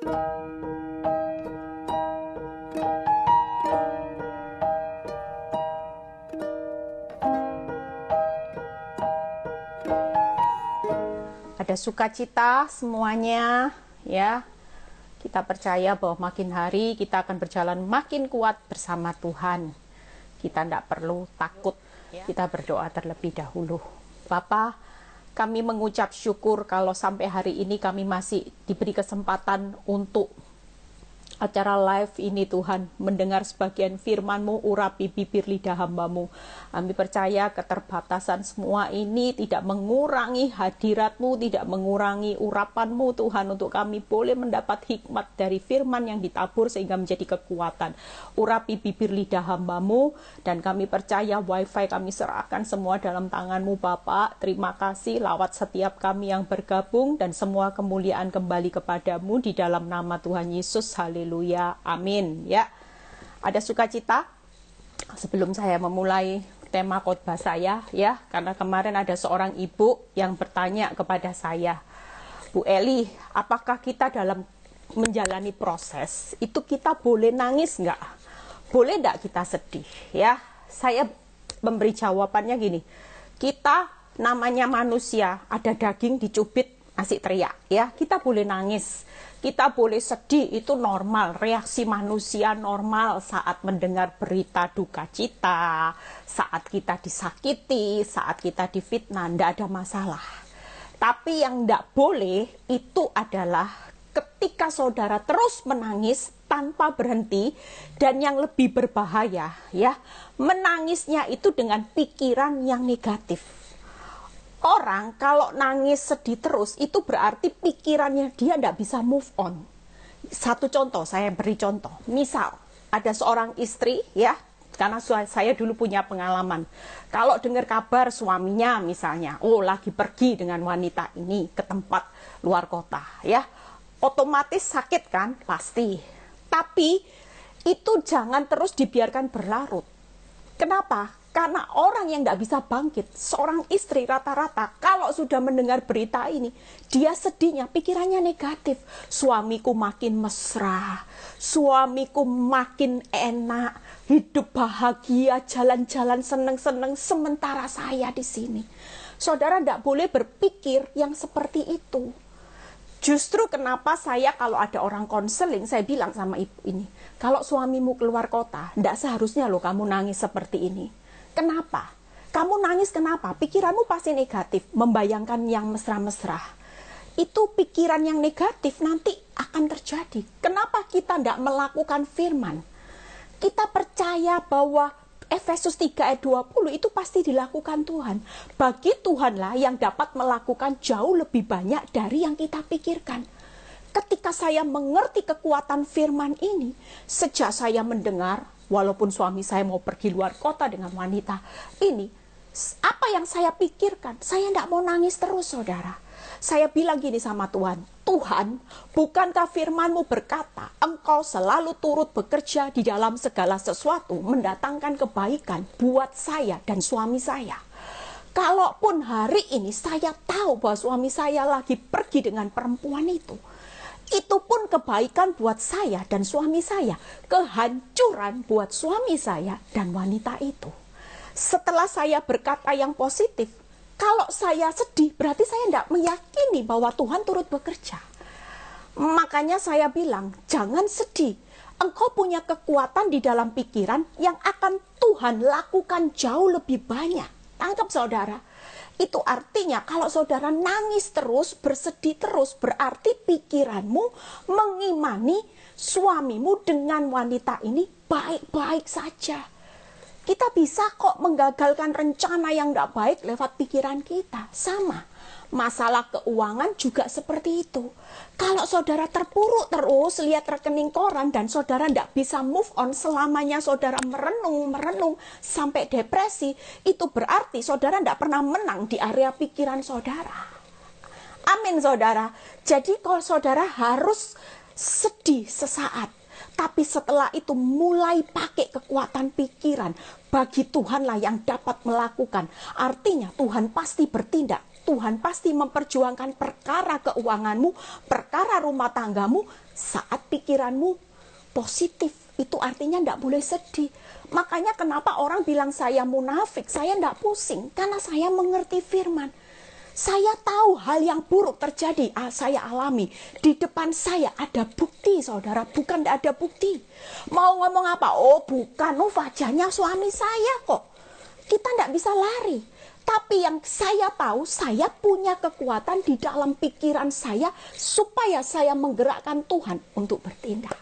Ada sukacita semuanya, ya. Kita percaya bahwa makin hari kita akan berjalan makin kuat bersama Tuhan. Kita tidak perlu takut. Kita berdoa terlebih dahulu. Bapa, kami mengucap syukur kalau sampai hari ini kami masih diberi kesempatan untuk acara live ini Tuhan, mendengar sebagian firman-Mu, urapi bibir lidah hamba-Mu. Kami percaya keterbatasan semua ini tidak mengurangi hadirat-Mu, tidak mengurangi urapan-Mu Tuhan, untuk kami boleh mendapat hikmat dari firman yang ditabur sehingga menjadi kekuatan. Urapi bibir lidah hamba-Mu, dan kami percaya wifi kami serahkan semua dalam tangan-Mu Bapa. Terima kasih lawat setiap kami yang bergabung, dan semua kemuliaan kembali kepadamu di dalam nama Tuhan Yesus. Haleluya. Amin. Ya, ada sukacita sebelum saya memulai tema khotbah saya, ya, karena kemarin ada seorang ibu yang bertanya kepada saya, Bu Eli, apakah kita dalam menjalani proses itu kita boleh nangis nggak? Boleh nggak kita sedih? Ya, saya memberi jawabannya gini, kita namanya manusia, ada daging dicubit masih teriak, ya, kita boleh nangis. Kita boleh sedih, itu normal, reaksi manusia normal saat mendengar berita duka cita, saat kita disakiti, saat kita difitnah, tidak ada masalah. Tapi yang tidak boleh itu adalah ketika saudara terus menangis tanpa berhenti, dan yang lebih berbahaya, ya, menangisnya itu dengan pikiran yang negatif. Orang kalau nangis sedih terus itu berarti pikirannya dia tidak bisa move on. Satu contoh, saya beri contoh. Misal ada seorang istri, ya, karena saya dulu punya pengalaman. Kalau dengar kabar suaminya misalnya, oh lagi pergi dengan wanita ini ke tempat luar kota, ya, otomatis sakit kan, pasti. Tapi itu jangan terus dibiarkan berlarut. Kenapa? Karena orang yang tidak bisa bangkit, seorang istri rata-rata kalau sudah mendengar berita ini, dia sedihnya, pikirannya negatif. Suamiku makin mesra, suamiku makin enak, hidup bahagia, jalan-jalan seneng-seneng, sementara saya di sini. Saudara tidak boleh berpikir yang seperti itu. Justru kenapa saya kalau ada orang konseling, saya bilang sama ibu ini, kalau suamimu keluar kota, tidak seharusnya loh kamu nangis seperti ini. Kenapa? Kamu nangis kenapa? Pikiranmu pasti negatif, membayangkan yang mesra-mesra. Itu pikiran yang negatif nanti akan terjadi. Kenapa kita tidak melakukan firman? Kita percaya bahwa Efesus 3 ayat 20 itu pasti dilakukan Tuhan. Bagi Tuhanlah yang dapat melakukan jauh lebih banyak dari yang kita pikirkan. Ketika saya mengerti kekuatan firman ini, sejak saya mendengar, walaupun suami saya mau pergi luar kota dengan wanita ini, apa yang saya pikirkan? Saya tidak mau nangis terus, saudara. Saya bilang gini sama Tuhan, Tuhan, bukankah firman-Mu berkata, Engkau selalu turut bekerja di dalam segala sesuatu, mendatangkan kebaikan buat saya dan suami saya. Kalaupun hari ini saya tahu bahwa suami saya lagi pergi dengan perempuan itu pun kebaikan buat saya dan suami saya, kehancuran buat suami saya dan wanita itu. Setelah saya berkata yang positif, kalau saya sedih berarti saya tidak meyakini bahwa Tuhan turut bekerja. Makanya saya bilang, jangan sedih. Engkau punya kekuatan di dalam pikiran yang akan Tuhan lakukan jauh lebih banyak. Tangkap saudara. Itu artinya kalau saudara nangis terus, bersedih terus, berarti pikiranmu mengimani suamimu dengan wanita ini baik-baik saja. Kita bisa kok menggagalkan rencana yang tidak baik lewat pikiran kita. Sama. Masalah keuangan juga seperti itu. Kalau saudara terpuruk terus lihat rekening koran dan saudara tidak bisa move on, selamanya saudara merenung sampai depresi, itu berarti saudara tidak pernah menang di area pikiran saudara. Amin saudara. Jadi kalau saudara harus sedih sesaat, tapi setelah itu mulai pakai kekuatan pikiran. Bagi Tuhanlah yang dapat melakukan. Artinya Tuhan pasti bertindak. Tuhan pasti memperjuangkan perkara keuanganmu, perkara rumah tanggamu saat pikiranmu positif. Itu artinya tidak boleh sedih. Makanya kenapa orang bilang saya munafik, saya tidak pusing, karena saya mengerti firman. Saya tahu hal yang buruk terjadi, saya alami. Di depan saya ada bukti, saudara. Bukan tidak ada bukti. Mau ngomong apa? Oh bukan, wajahnya suami saya kok. Kita tidak bisa lari. Tapi yang saya tahu, saya punya kekuatan di dalam pikiran saya supaya saya menggerakkan Tuhan untuk bertindak.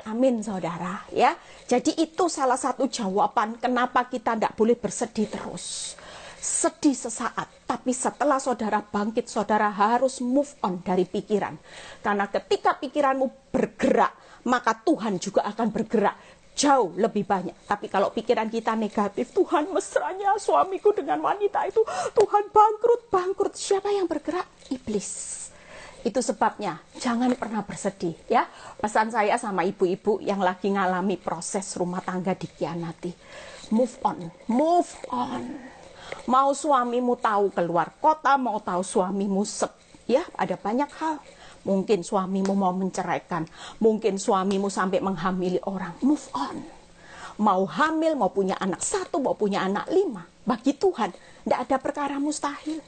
Amin, saudara. Ya, jadi itu salah satu jawaban kenapa kita tidak boleh bersedih terus. Sedih sesaat, tapi setelah saudara bangkit, saudara harus move on dari pikiran. Karena ketika pikiranmu bergerak, maka Tuhan juga akan bergerak jauh lebih banyak. Tapi kalau pikiran kita negatif, Tuhan mesranya suamiku dengan wanita itu, Tuhan bangkrut. Siapa yang bergerak? Iblis. Itu sebabnya jangan pernah bersedih, ya. Pesan saya sama ibu-ibu yang lagi ngalami proses rumah tangga dikhianati. Move on. Mau suamimu tahu keluar kota, mau tahu suamimu ya ada banyak hal. Mungkin suamimu mau menceraikan, mungkin suamimu sampai menghamili orang. Move on. Mau hamil, mau punya anak 1, mau punya anak 5. Bagi Tuhan, tidak ada perkara mustahil.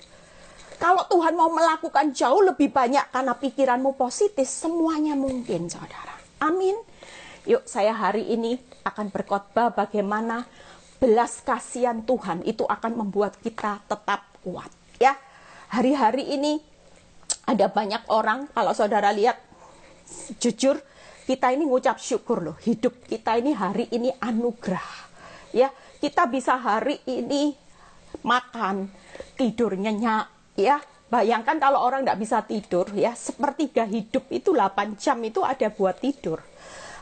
Kalau Tuhan mau melakukan jauh lebih banyak karena pikiranmu positif, semuanya mungkin, saudara. Amin. Yuk, saya hari ini akan berkhotbah bagaimana belas kasihan Tuhan itu akan membuat kita tetap kuat. Ya, hari-hari ini ada banyak orang, kalau saudara lihat, jujur, kita ini ngucap syukur loh. Hidup kita ini hari ini anugerah. Ya, kita bisa hari ini makan, tidur nyenyak. Ya, bayangkan kalau orang tidak bisa tidur, ya, sepertiga hidup itu 8 jam itu ada buat tidur.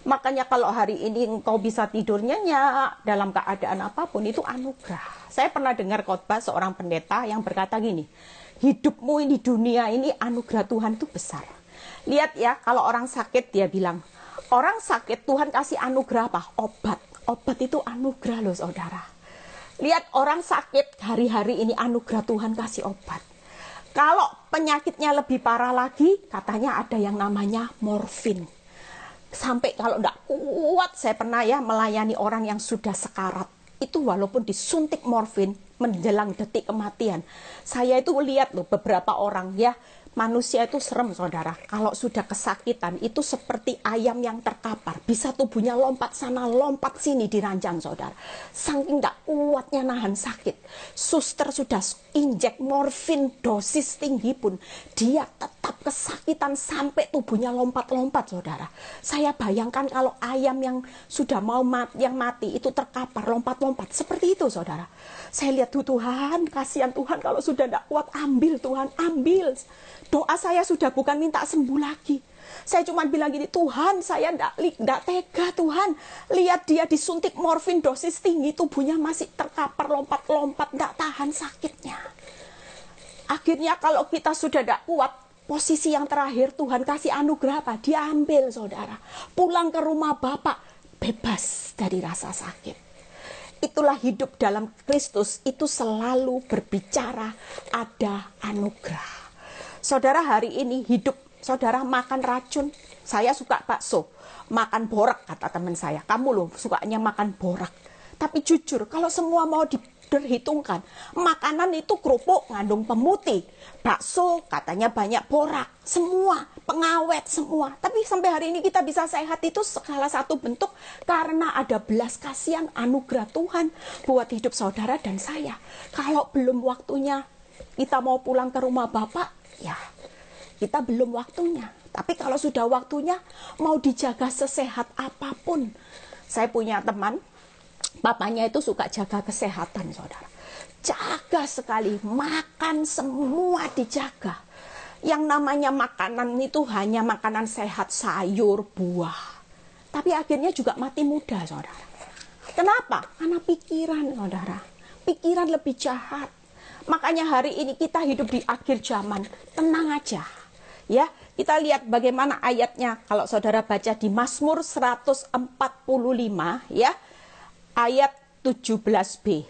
Makanya kalau hari ini engkau bisa tidur nyenyak dalam keadaan apapun, itu anugerah. Saya pernah dengar khotbah seorang pendeta yang berkata gini, hidupmu di dunia ini anugerah Tuhan itu besar. Lihat ya, kalau orang sakit dia bilang, orang sakit Tuhan kasih anugerah apa? Obat. Obat itu anugerah loh, saudara. Lihat orang sakit hari-hari ini anugerah Tuhan kasih obat. Kalau penyakitnya lebih parah lagi, katanya ada yang namanya morfin. Sampai kalau tidak kuat, saya pernah ya melayani orang yang sudah sekarat. Itu walaupun disuntik morfin menjelang detik kematian. Saya itu lihat loh beberapa orang ya, manusia itu serem, saudara. Kalau sudah kesakitan itu seperti ayam yang terkapar. Bisa tubuhnya lompat sana, lompat sini di ranjang, saudara. Saking tidak kuatnya nahan sakit. Suster sudah injek morfin dosis tinggi pun, dia tetap kesakitan sampai tubuhnya lompat-lompat, saudara. Saya bayangkan kalau ayam yang sudah mau mati itu terkapar, lompat-lompat. Seperti itu, saudara. Saya lihat Tuhan, kasihan Tuhan kalau sudah tidak kuat, ambil Tuhan, ambil. Doa saya sudah bukan minta sembuh lagi. Saya cuma bilang gini, Tuhan saya tidak tega Tuhan. Lihat dia disuntik morfin dosis tinggi, tubuhnya masih terkapar, lompat-lompat, tidak tahan sakitnya. Akhirnya kalau kita sudah tidak kuat, posisi yang terakhir Tuhan kasih anugerah apa? Diambil, saudara. Pulang ke rumah Bapak, bebas dari rasa sakit. Itulah hidup dalam Kristus, itu selalu berbicara ada anugerah. Saudara hari ini hidup, saudara makan racun. Saya suka bakso, makan borak kata teman saya. Kamu loh sukanya makan borak. Tapi jujur, kalau semua mau diperhitungkan, makanan itu kerupuk ngandung pemutih. Bakso katanya banyak borak, semua pengawet semua. Tapi sampai hari ini kita bisa sehat itu salah satu bentuk karena ada belas kasihan anugerah Tuhan buat hidup saudara dan saya. Kalau belum waktunya kita mau pulang ke rumah Bapak, ya, kita belum waktunya. Tapi kalau sudah waktunya, mau dijaga sesehat apapun. Saya punya teman, papanya itu suka jaga kesehatan, saudara. Jaga sekali, makan semua dijaga. Yang namanya makanan itu hanya makanan sehat, sayur, buah. Tapi akhirnya juga mati muda, saudara. Kenapa? Karena pikiran, saudara. Pikiran lebih jahat. Makanya hari ini kita hidup di akhir zaman, tenang aja. Ya, kita lihat bagaimana ayatnya. Kalau saudara baca di Mazmur 145, ya, ayat 17b.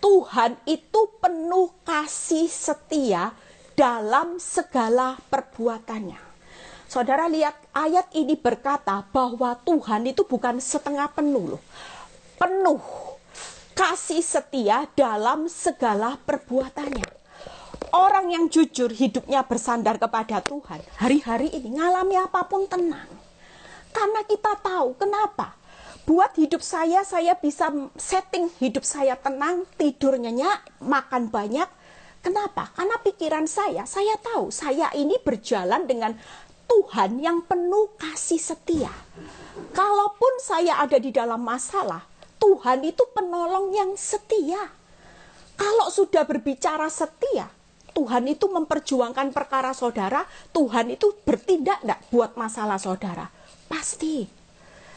Tuhan itu penuh kasih setia dalam segala perbuatannya. Saudara lihat, ayat ini berkata bahwa Tuhan itu bukan setengah penuh loh. Penuh kasih setia dalam segala perbuatannya. Orang yang jujur hidupnya bersandar kepada Tuhan, hari-hari ini ngalami apapun tenang. Karena kita tahu kenapa. Buat hidup saya bisa setting hidup saya tenang, tidur nyenyak, makan banyak. Kenapa? Karena pikiran saya tahu saya ini berjalan dengan Tuhan yang penuh kasih setia. Kalaupun saya ada di dalam masalah, Tuhan itu penolong yang setia. Kalau sudah berbicara setia, Tuhan itu memperjuangkan perkara saudara, Tuhan itu bertindak enggak buat masalah saudara? Pasti.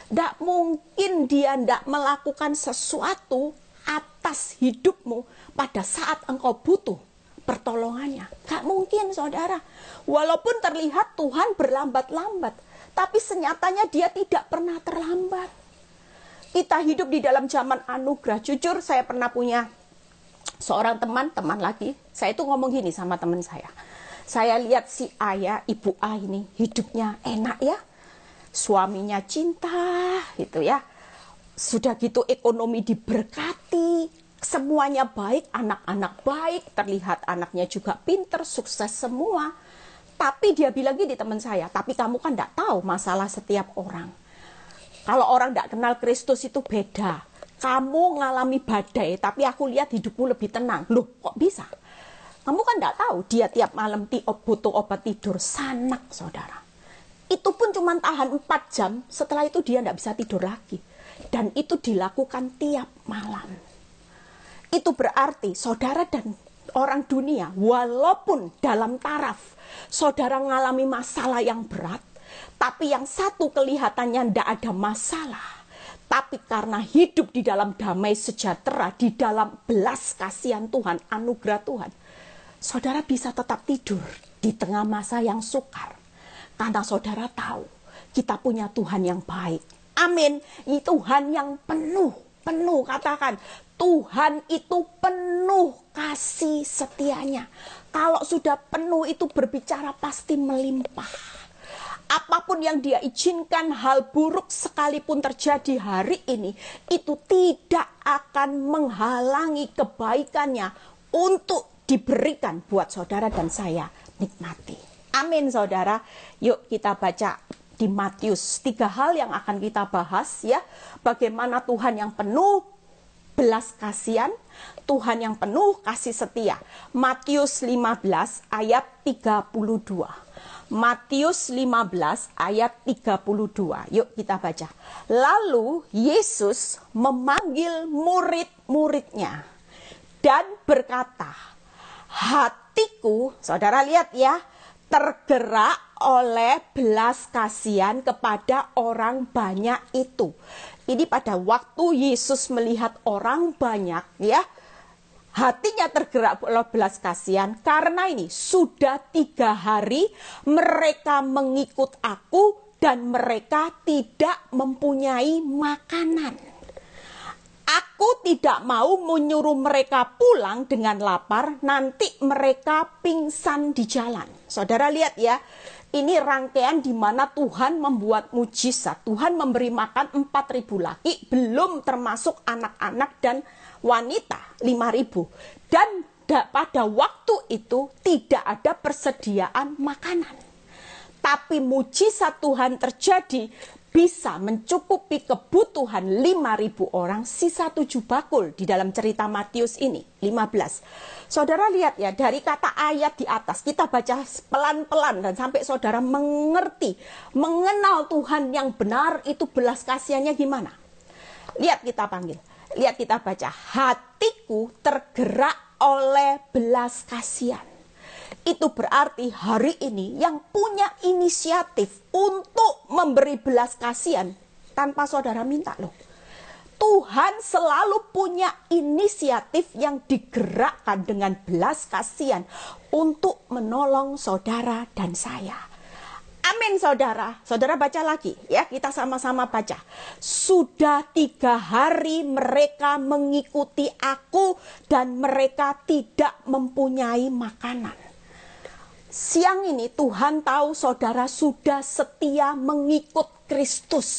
Tidak mungkin dia tidak melakukan sesuatu atas hidupmu pada saat engkau butuh pertolongannya. Tidak mungkin saudara. Walaupun terlihat Tuhan berlambat-lambat, tapi senyatanya dia tidak pernah terlambat. Kita hidup di dalam zaman anugerah. Jujur saya pernah punya seorang teman lagi. Saya itu ngomong gini sama teman saya. Saya lihat si ayah, ibu A ini hidupnya enak ya. Suaminya cinta gitu ya. Sudah gitu ekonomi diberkati, semuanya baik, anak-anak baik, terlihat anaknya juga pinter, sukses semua. Tapi dia bilang gini teman saya, tapi kamu kan tidak tahu masalah setiap orang. Kalau orang tidak kenal Kristus itu beda. Kamu ngalami badai, tapi aku lihat hidupmu lebih tenang. Loh kok bisa? Kamu kan tidak tahu dia tiap malam butuh obat tidur, sanak saudara. Itu pun cuma tahan 4 jam, setelah itu dia tidak bisa tidur lagi. Dan itu dilakukan tiap malam. Itu berarti saudara dan orang dunia, walaupun dalam taraf saudara mengalami masalah yang berat, tapi yang satu kelihatannya tidak ada masalah. Tapi karena hidup di dalam damai sejahtera, di dalam belas kasihan Tuhan, anugerah Tuhan, saudara bisa tetap tidur di tengah masa yang sukar. Karena saudara tahu, kita punya Tuhan yang baik. Amin. Ini Tuhan yang penuh. Katakan, Tuhan itu penuh kasih setianya. Kalau sudah penuh itu berbicara pasti melimpah. Apapun yang dia izinkan, hal buruk sekalipun terjadi hari ini, itu tidak akan menghalangi kebaikannya untuk diberikan buat saudara dan saya nikmati. Amin saudara. Yuk kita baca di Matius. 3 hal yang akan kita bahas ya. Bagaimana Tuhan yang penuh belas kasihan, Tuhan yang penuh kasih setia. Matius 15 ayat 32. Matius 15 ayat 32. Yuk kita baca. Lalu Yesus memanggil murid-muridnya dan berkata, hatiku, saudara lihat ya, tergerak oleh belas kasihan kepada orang banyak itu. Ini pada waktu Yesus melihat orang banyak ya, hatinya tergerak oleh belas kasihan. Karena ini sudah 3 hari mereka mengikut aku dan mereka tidak mempunyai makanan. Aku tidak mau menyuruh mereka pulang dengan lapar, nanti mereka pingsan di jalan. Saudara lihat ya, ini rangkaian di mana Tuhan membuat mujizat. Tuhan memberi makan 4.000 laki, belum termasuk anak-anak dan wanita 5.000. Dan pada waktu itu tidak ada persediaan makanan. Tapi mujizat Tuhan terjadi, bisa mencukupi kebutuhan 5.000 orang, sisa 7 bakul di dalam cerita Matius ini, 15. Saudara lihat ya, dari kata ayat di atas, kita baca pelan-pelan dan sampai saudara mengerti, mengenal Tuhan yang benar, itu belas kasihannya gimana. Lihat kita panggil, lihat kita baca, hatiku tergerak oleh belas kasihan. Itu berarti hari ini yang punya inisiatif untuk memberi belas kasihan tanpa saudara minta loh. Tuhan selalu punya inisiatif yang digerakkan dengan belas kasihan untuk menolong saudara dan saya. Amin saudara. Saudara baca lagi ya, kita sama-sama baca. Sudah 3 hari mereka mengikuti aku dan mereka tidak mempunyai makanan. Siang ini Tuhan tahu saudara sudah setia mengikut Kristus.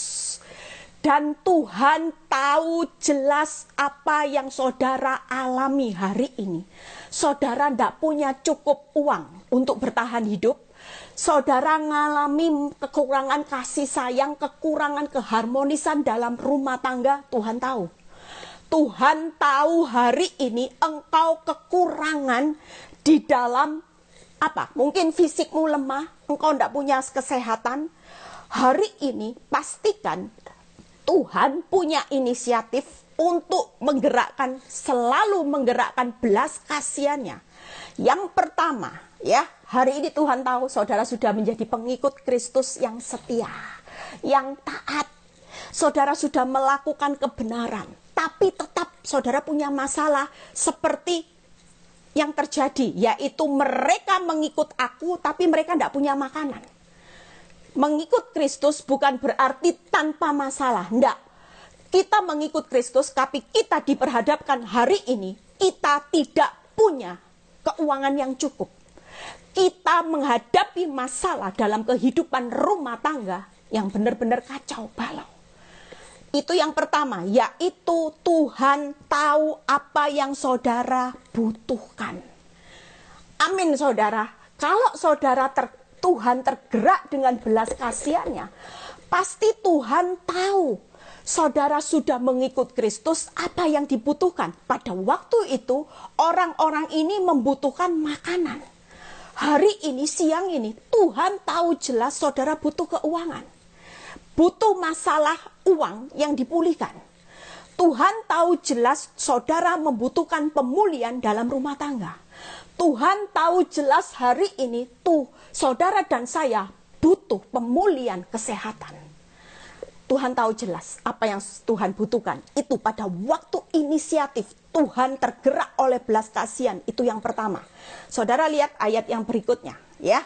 Dan Tuhan tahu jelas apa yang saudara alami hari ini. Saudara tidak punya cukup uang untuk bertahan hidup. Saudara mengalami kekurangan kasih sayang, kekurangan keharmonisan dalam rumah tangga, Tuhan tahu. Tuhan tahu hari ini engkau kekurangan di dalam apa? Mungkin fisikmu lemah, engkau tidak punya kesehatan. Hari ini pastikan Tuhan punya inisiatif untuk selalu menggerakkan belas kasihannya. Yang pertama, ya, hari ini Tuhan tahu saudara sudah menjadi pengikut Kristus yang setia, yang taat. Saudara sudah melakukan kebenaran, tapi tetap saudara punya masalah seperti yang terjadi, yaitu mereka mengikut aku, tapi mereka tidak punya makanan. Mengikut Kristus bukan berarti tanpa masalah, enggak. Kita mengikut Kristus, tapi kita diperhadapkan hari ini, kita tidak punya keuangan yang cukup. Kita menghadapi masalah dalam kehidupan rumah tangga yang benar-benar kacau balau. Itu yang pertama, yaitu Tuhan tahu apa yang saudara butuhkan. Amin saudara. Kalau saudara Tuhan tergerak dengan belas kasihannya, pasti Tuhan tahu saudara sudah mengikut Kristus apa yang dibutuhkan. Pada waktu itu orang-orang ini membutuhkan makanan. Hari ini, siang ini, Tuhan tahu jelas saudara butuh keuangan. Butuh masalah uang yang dipulihkan. Tuhan tahu jelas saudara membutuhkan pemulihan dalam rumah tangga. Tuhan tahu jelas hari ini saudara dan saya butuh pemulihan kesehatan. Tuhan tahu jelas apa yang Tuhan butuhkan. Itu pada waktu inisiatif Tuhan tergerak oleh belas kasihan. Itu yang pertama. Saudara lihat ayat yang berikutnya, ya.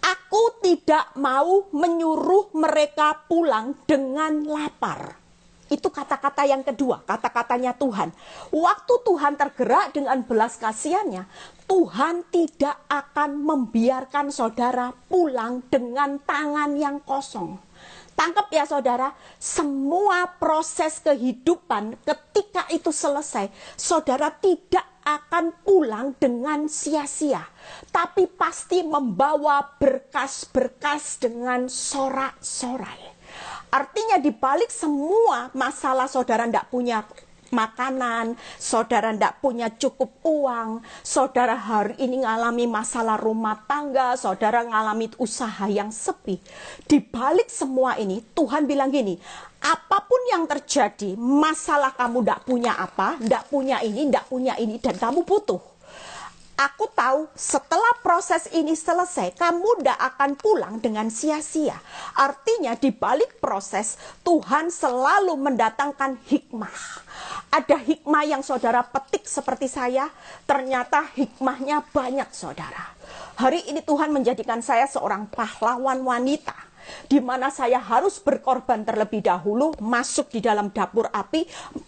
Aku tidak mau menyuruh mereka pulang dengan lapar. Itu kata-kata yang kedua, kata-katanya Tuhan. Waktu Tuhan tergerak dengan belas kasihannya, Tuhan tidak akan membiarkan saudara pulang dengan tangan yang kosong. Tangkap ya saudara, semua proses kehidupan ketika itu selesai, saudara tidak akan pulang dengan sia-sia. Tapi pasti membawa berkas-berkas dengan sorak-sorai. Artinya di balik semua masalah saudara tidak punya makanan, saudara tidak punya cukup uang, saudara hari ini mengalami masalah rumah tangga, saudara mengalami usaha yang sepi. Di balik semua ini Tuhan bilang gini, apapun yang terjadi, masalah kamu tidak punya apa, tidak punya ini, dan kamu butuh. Aku tahu setelah proses ini selesai, kamu tidak akan pulang dengan sia-sia. Artinya di balik proses, Tuhan selalu mendatangkan hikmah. Ada hikmah yang saudara petik seperti saya, ternyata hikmahnya banyak saudara. Hari ini Tuhan menjadikan saya seorang pahlawan wanita, di mana saya harus berkorban terlebih dahulu, masuk di dalam dapur api,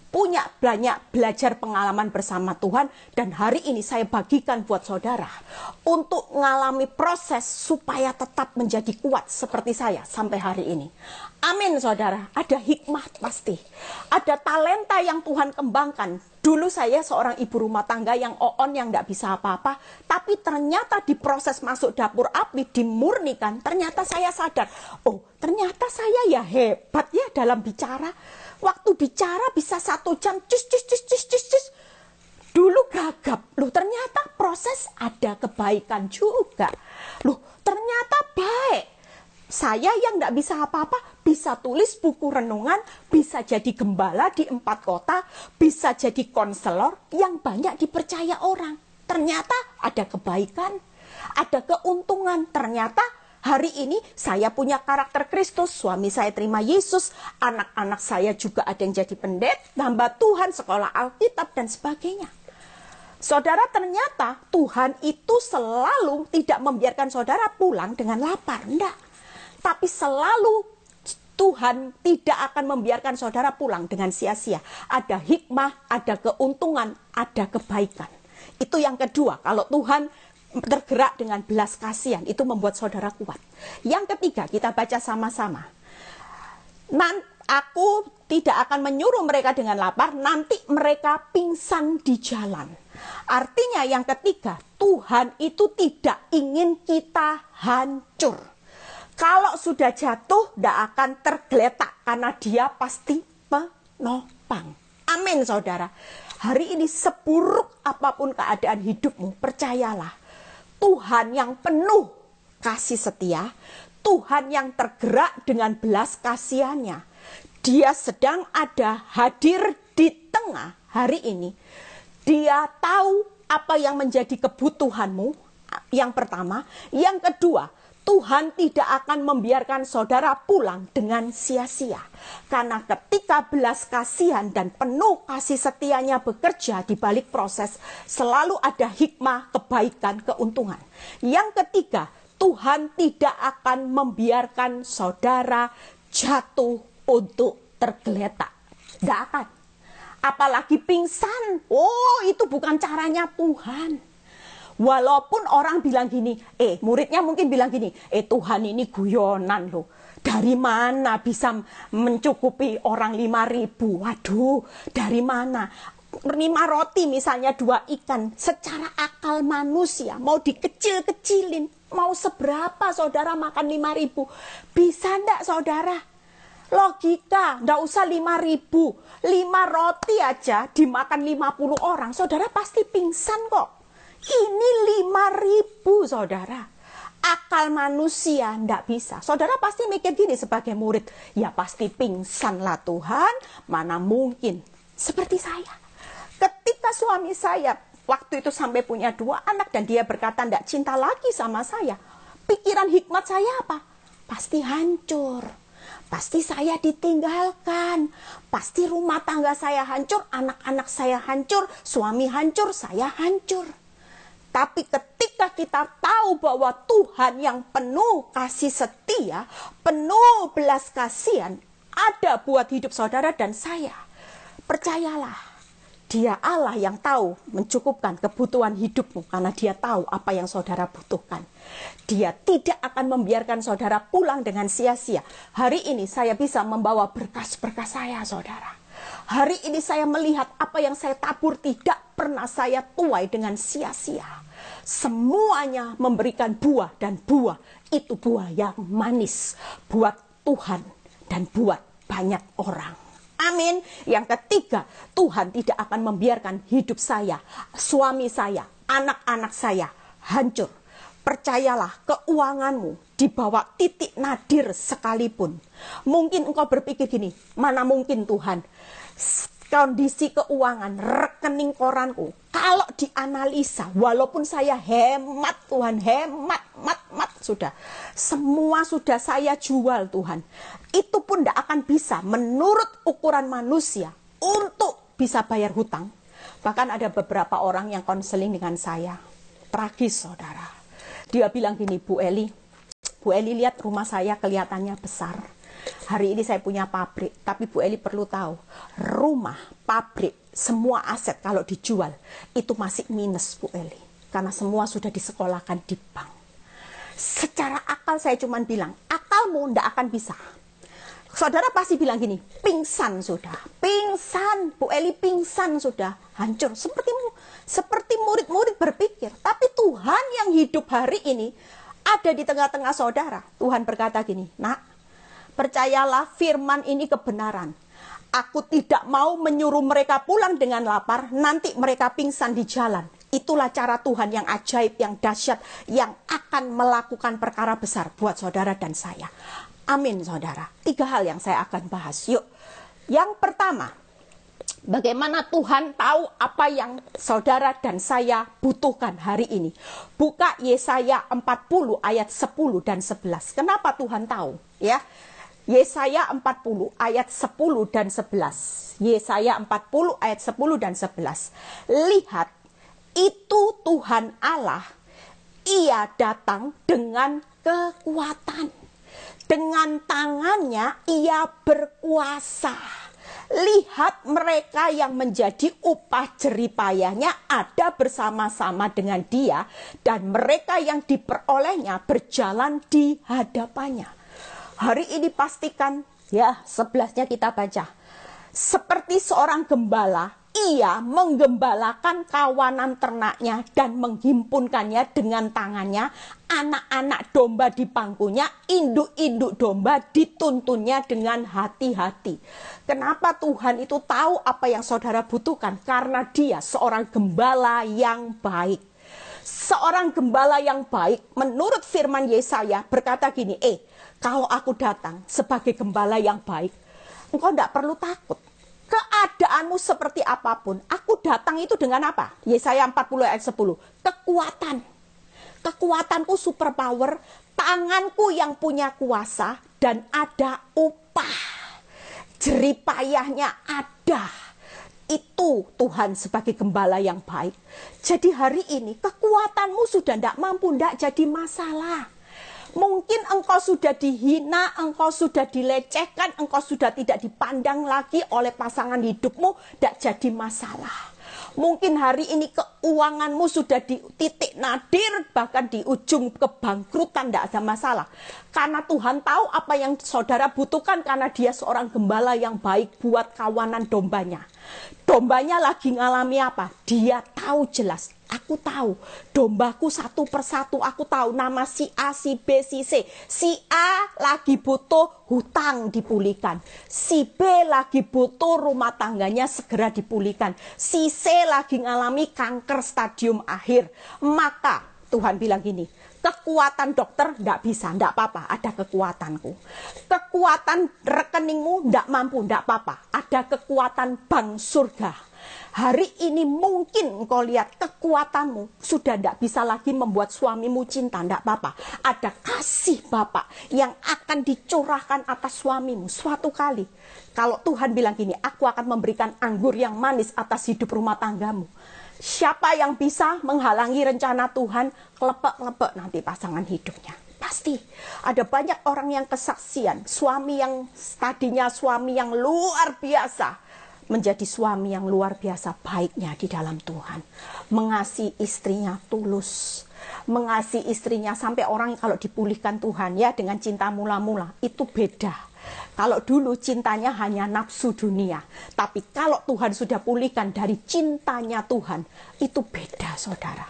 punya banyak belajar pengalaman bersama Tuhan, dan hari ini saya bagikan buat saudara untuk mengalami proses supaya tetap menjadi kuat seperti saya sampai hari ini. Amin saudara, ada hikmah pasti, ada talenta yang Tuhan kembangkan. Dulu saya seorang ibu rumah tangga yang yang tidak bisa apa-apa, tapi ternyata di proses masuk dapur api, dimurnikan, ternyata saya sadar, oh ternyata saya ya hebat ya dalam bicara. Waktu bicara bisa 1 jam, cus. Dulu gagap, loh ternyata proses ada kebaikan juga. Loh ternyata baik. Saya yang tidak bisa apa-apa, bisa tulis buku renungan, bisa jadi gembala di 4 kota, bisa jadi konselor yang banyak dipercaya orang. Ternyata ada kebaikan, ada keuntungan. Ternyata hari ini saya punya karakter Kristus, suami saya terima Yesus, anak-anak saya juga ada yang jadi pendeta, hamba Tuhan, sekolah Alkitab, dan sebagainya. Saudara, ternyata Tuhan itu selalu tidak membiarkan saudara pulang dengan lapar. Enggak. Tapi selalu Tuhan tidak akan membiarkan saudara pulang dengan sia-sia. Ada hikmah, ada keuntungan, ada kebaikan. Itu yang kedua. Kalau Tuhan tergerak dengan belas kasihan, itu membuat saudara kuat. Yang ketiga, kita baca sama-sama. Aku tidak akan menyuruh mereka dengan lapar, nanti mereka pingsan di jalan. Artinya yang ketiga, Tuhan itu tidak ingin kita hancur. Kalau sudah jatuh, tidak akan tergeletak karena dia pasti penopang. Amin, saudara. Hari ini seburuk apapun keadaan hidupmu, percayalah. Tuhan yang penuh kasih setia, Tuhan yang tergerak dengan belas kasihannya, dia sedang ada, hadir di tengah hari ini. Dia tahu apa yang menjadi kebutuhanmu, yang pertama. Yang kedua, Tuhan tidak akan membiarkan saudara pulang dengan sia-sia. Karena ketika belas kasihan dan penuh kasih setianya bekerja di balik proses, selalu ada hikmah, kebaikan, keuntungan. Yang ketiga, Tuhan tidak akan membiarkan saudara jatuh untuk tergeletak. Tidak akan. Apalagi pingsan. Oh, itu bukan caranya Tuhan. Walaupun orang bilang gini, muridnya mungkin bilang gini, Tuhan ini guyonan loh. Dari mana bisa mencukupi orang 5.000? Waduh, dari mana? 5 roti misalnya 2 ikan. Secara akal manusia, mau dikecil-kecilin, mau seberapa saudara makan 5.000? Bisa enggak saudara? Logika, enggak usah 5.000. 5 roti aja dimakan 50 orang, saudara pasti pingsan kok. Ini 5.000 saudara. Akal manusia ndak bisa. Saudara pasti mikir gini sebagai murid, ya pasti pingsan lah Tuhan, mana mungkin. Seperti saya. Ketika suami saya waktu itu sampai punya 2 anak dan dia berkata ndak cinta lagi sama saya, pikiran hikmat saya apa? Pasti hancur. Pasti saya ditinggalkan. Pasti rumah tangga saya hancur, anak-anak saya hancur, suami hancur, saya hancur. Tapi ketika kita tahu bahwa Tuhan yang penuh kasih setia, penuh belas kasihan, ada buat hidup saudara dan saya. Percayalah, Dia Allah yang tahu mencukupkan kebutuhan hidupmu karena Dia tahu apa yang saudara butuhkan. Dia tidak akan membiarkan saudara pulang dengan sia-sia. Hari ini saya bisa membawa berkas-berkas saya, saudara. Hari ini saya melihat apa yang saya tabur tidak pernah saya tuai dengan sia-sia. Semuanya memberikan buah dan buah itu buah yang manis buat Tuhan dan buat banyak orang. Amin. Yang ketiga, Tuhan tidak akan membiarkan hidup saya, suami saya, anak-anak saya hancur. Percayalah, keuanganmu di bawah titik nadir sekalipun. Mungkin engkau berpikir gini, mana mungkin Tuhan, kondisi keuangan, rekening koranku, kalau dianalisa, walaupun saya hemat Tuhan, hemat, sudah. Semua sudah saya jual Tuhan. Itu pun tidak akan bisa menurut ukuran manusia untuk bisa bayar hutang. Bahkan ada beberapa orang yang konseling dengan saya. Tragis saudara. Dia bilang gini, Bu Eli lihat rumah saya kelihatannya besar. Hari ini saya punya pabrik, tapi Bu Eli perlu tahu, rumah, pabrik, semua aset kalau dijual, itu masih minus Bu Eli. Karena semua sudah disekolahkan di bank. Secara akal saya cuma bilang, akalmu tidak akan bisa. Saudara pasti bilang gini, pingsan sudah, pingsan, Bu Eli pingsan sudah, hancur. Seperti murid-murid berpikir, tapi Tuhan yang hidup hari ini ada di tengah-tengah saudara. Tuhan berkata gini, nak, percayalah firman ini kebenaran. Aku tidak mau menyuruh mereka pulang dengan lapar, nanti mereka pingsan di jalan. Itulah cara Tuhan yang ajaib, yang dahsyat, yang akan melakukan perkara besar buat saudara dan saya. Amin saudara. 3 hal yang saya akan bahas. Yuk. Yang pertama, bagaimana Tuhan tahu apa yang saudara dan saya butuhkan hari ini. Buka Yesaya 40 ayat 10 dan 11. Kenapa Tuhan tahu? Ya. Yesaya 40 ayat 10 dan 11. Yesaya 40 ayat 10 dan 11. Lihat, itu Tuhan Allah, ia datang dengan kekuatan. Dengan tangannya ia berkuasa. Lihat mereka yang menjadi upah jeripayahnya ada bersama-sama dengan dia, dan mereka yang diperolehnya berjalan di hadapannya. Hari ini pastikan, ya 11-nya kita baca. Seperti seorang gembala, ia menggembalakan kawanan ternaknya dan menghimpunkannya dengan tangannya. Anak-anak domba di pangkunya, induk-induk domba dituntunnya dengan hati-hati. Kenapa Tuhan itu tahu apa yang saudara butuhkan? Karena dia seorang gembala yang baik. Seorang gembala yang baik, menurut firman Yesaya berkata gini, kalau aku datang sebagai gembala yang baik, engkau tidak perlu takut. Keadaanmu seperti apapun, aku datang itu dengan apa? Yesaya 40 ayat 10. Kekuatan. Kekuatanku super power, tanganku yang punya kuasa, dan ada upah. Jeripayahnya ada. Itu Tuhan sebagai gembala yang baik. Jadi hari ini kekuatanmu sudah tidak mampu, tidak jadi masalah. Mungkin engkau sudah dihina, engkau sudah dilecehkan, engkau sudah tidak dipandang lagi oleh pasangan hidupmu, tidak jadi masalah. Mungkin hari ini keuanganmu sudah di titik nadir, bahkan di ujung kebangkrutan, tidak ada masalah. Karena Tuhan tahu apa yang saudara butuhkan, karena dia seorang gembala yang baik buat kawanan dombanya. Dombanya lagi ngalami apa? Dia tahu jelas. Aku tahu, dombaku satu persatu, aku tahu nama si A, si B, si C. Si A lagi butuh hutang dipulihkan. Si B lagi butuh rumah tangganya segera dipulihkan. Si C lagi ngalami kanker stadium akhir. Maka Tuhan bilang gini, kekuatan dokter tidak bisa, tidak apa-apa, ada kekuatanku. Kekuatan rekeningmu tidak mampu, tidak apa-apa, ada kekuatan bank surga. Hari ini mungkin engkau lihat kekuatanmu sudah tidak bisa lagi membuat suamimu cinta, tidak apa-apa. Ada kasih Bapa yang akan dicurahkan atas suamimu suatu kali. Kalau Tuhan bilang gini, aku akan memberikan anggur yang manis atas hidup rumah tanggamu. Siapa yang bisa menghalangi rencana Tuhan? Kelepek-kelepek nanti pasangan hidupnya. Pasti ada banyak orang yang kesaksian, suami yang tadinya suami yang luar biasa, menjadi suami yang luar biasa baiknya di dalam Tuhan. Mengasihi istrinya tulus. Mengasihi istrinya sampai orang kalau dipulihkan Tuhan ya dengan cinta mula-mula, itu beda. Kalau dulu cintanya hanya nafsu dunia. Tapi kalau Tuhan sudah pulihkan dari cintanya Tuhan, itu beda saudara.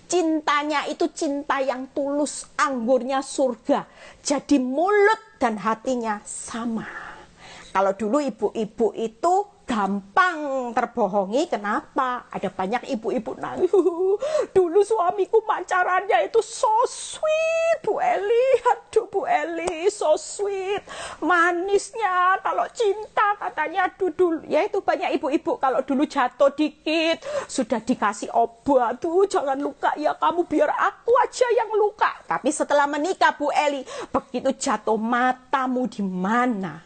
Cintanya itu cinta yang tulus, anggurnya surga. Jadi mulut dan hatinya sama. Kalau dulu ibu-ibu itu gampang terbohongi. Kenapa? Ada banyak ibu-ibu nangis. Dulu suamiku pacarannya itu so sweet, Bu Eli. Aduh Bu Eli, so sweet. Manisnya kalau cinta katanya dulu. Ya itu banyak ibu-ibu kalau dulu jatuh dikit sudah dikasih obat. Tuh jangan luka ya kamu, biar aku aja yang luka. Tapi setelah menikah Bu Eli, begitu jatuh matamu di mana?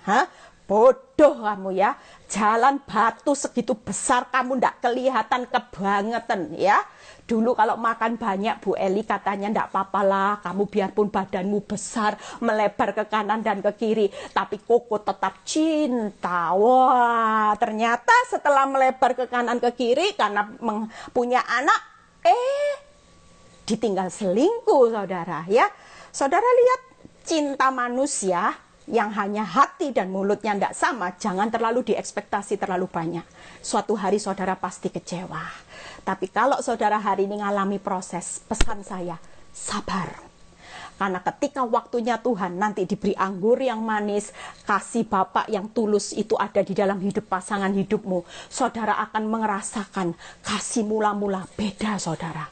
Bodoh kamu ya, jalan batu segitu besar kamu ndak kelihatan kebangetan ya. Dulu kalau makan banyak Bu Eli katanya ndak apa-apa lah, kamu biarpun badanmu besar melebar ke kanan dan ke kiri, tapi Koko tetap cinta. Wah, ternyata setelah melebar ke kanan ke kiri karena punya anak, ditinggal selingkuh saudara ya. Saudara lihat cinta manusia yang hanya hati dan mulutnya tidak sama, jangan terlalu diekspektasi terlalu banyak. Suatu hari saudara pasti kecewa. Tapi kalau saudara hari ini mengalami proses, pesan saya, sabar. Karena ketika waktunya Tuhan nanti diberi anggur yang manis, kasih Bapak yang tulus itu ada di dalam hidup pasangan hidupmu, saudara akan merasakan kasih mula-mula beda saudara.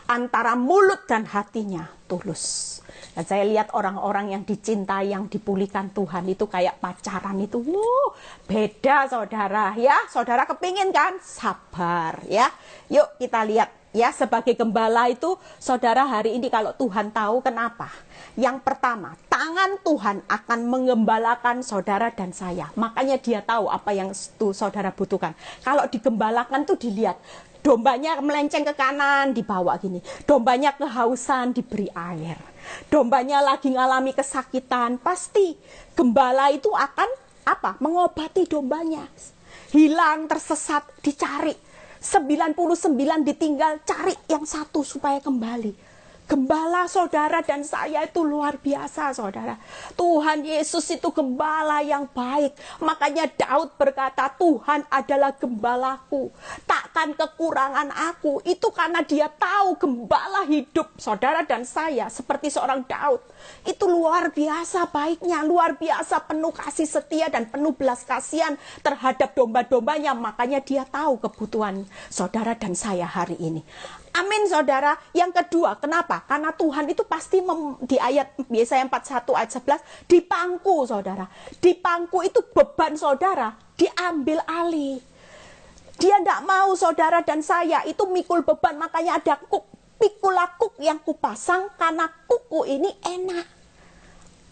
Antara mulut dan hatinya tulus. Dan saya lihat orang-orang yang dicintai, yang dipulihkan Tuhan itu kayak pacaran itu, beda saudara ya. Saudara kepingin kan? Sabar ya. Yuk kita lihat ya sebagai gembala itu, saudara, hari ini kalau Tuhan tahu kenapa? Yang pertama, tangan Tuhan akan mengembalakan saudara dan saya. Makanya dia tahu apa yang itu saudara butuhkan. Kalau digembalakan tuh dilihat, dombanya melenceng ke kanan, dibawa gini. Dombanya kehausan, diberi air. Dombanya lagi ngalami kesakitan, pasti gembala itu akan apa? Mengobati dombanya. Hilang, tersesat, dicari. 99 ditinggal, cari yang satu supaya kembali. Gembala saudara dan saya itu luar biasa, saudara. Tuhan Yesus itu gembala yang baik. Makanya Daud berkata, Tuhan adalah gembalaku, takkan kekurangan aku. Itu karena dia tahu gembala hidup saudara dan saya seperti seorang Daud. Itu luar biasa baiknya, luar biasa penuh kasih setia dan penuh belas kasihan terhadap domba-dombanya. Makanya dia tahu kebutuhan saudara dan saya hari ini. Amin, saudara. Yang kedua, kenapa? Karena Tuhan itu pasti di ayat Yesaya 41 ayat 11 dipangku, saudara. Dipangku itu beban saudara diambil alih. Dia tidak mau saudara dan saya itu mikul beban, makanya ada pikulah kuk yang kupasang karena kuku ini enak.